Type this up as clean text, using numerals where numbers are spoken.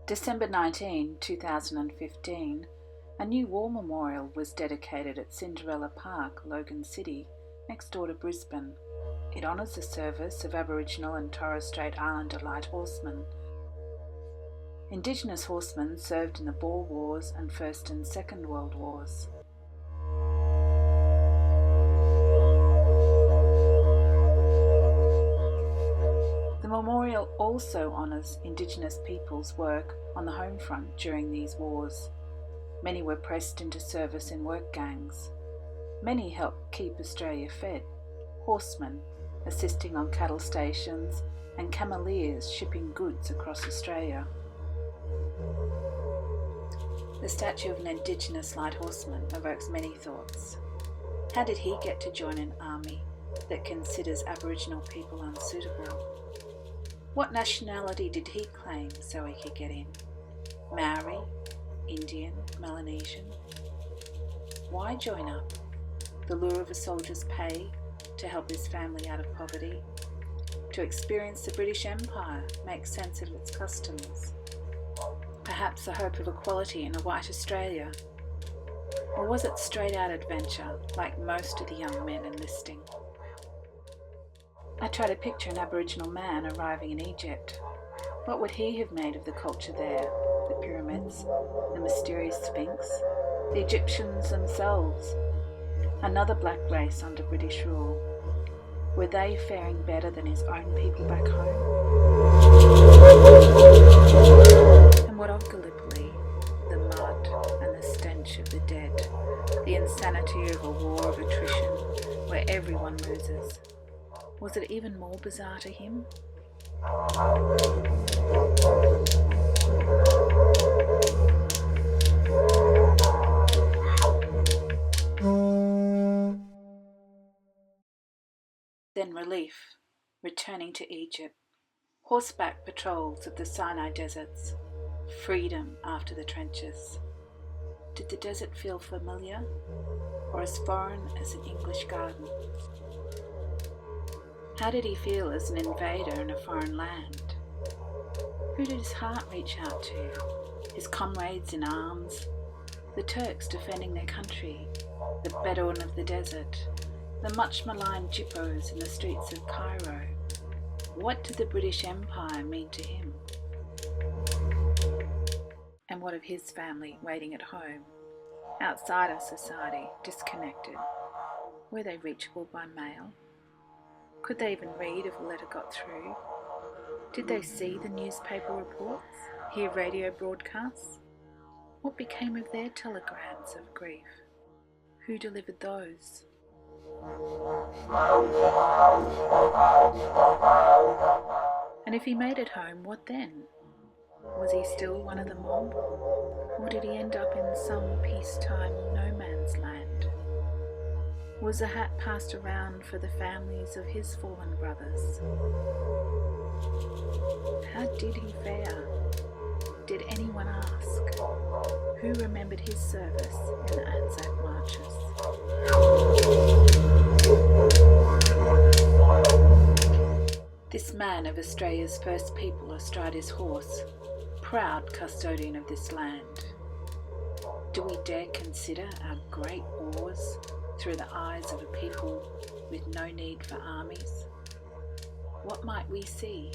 December 19, 2015, a new war memorial was dedicated at Cinderella Park, Logan City, next door to Brisbane. It honours the service of Aboriginal and Torres Strait Islander light horsemen. Indigenous horsemen served in the Boer Wars and First and Second World Wars. The memorial also honours Indigenous people's work on the homefront during these wars. Many were pressed into service in work gangs. Many helped keep Australia fed. Horsemen assisting on cattle stations and cameleers shipping goods across Australia. The statue of an Indigenous light horseman evokes many thoughts. How did he get to join an army that considers Aboriginal people unsuitable? What nationality did he claim so he could get in? Maori, Indian, Melanesian? Why join up? The lure of a soldier's pay, to help his family out of poverty? To experience the British Empire, make sense of its customs? Perhaps the hope of equality in a white Australia? Or was it straight-out adventure, like most of the young men enlisting? I try to picture an Aboriginal man arriving in Egypt. What would he have made of the culture there? The pyramids, the mysterious Sphinx, the Egyptians themselves, another black race under British rule. Were they faring better than his own people back home? And what of Gallipoli, the mud and the stench of the dead, the insanity of a war of attrition where everyone loses? Was it even more bizarre to him? Then relief, returning to Egypt, horseback patrols of the Sinai deserts, freedom after the trenches. Did the desert feel familiar, or as foreign as an English garden? How did he feel as an invader in a foreign land? Who did his heart reach out to? His comrades in arms, the Turks defending their country, the Bedouin of the desert, the much maligned Jippos in the streets of Cairo. What did the British Empire mean to him? And what of his family waiting at home, outside of society, disconnected? Were they reachable by mail? Could they even read if a letter got through? Did they see the newspaper reports, hear radio broadcasts? What became of their telegrams of grief? Who delivered those? And if he made it home, what then? Was he still one of the mob? Or did he end up in some peacetime no man's land? Was the hat passed around for the families of his fallen brothers? How did he fare? Did anyone ask? Who remembered his service in the Anzac marches? This man of Australia's first people astride his horse, proud custodian of this land. Do we dare consider our great wars through the eyes of a people with no need for armies? What might we see?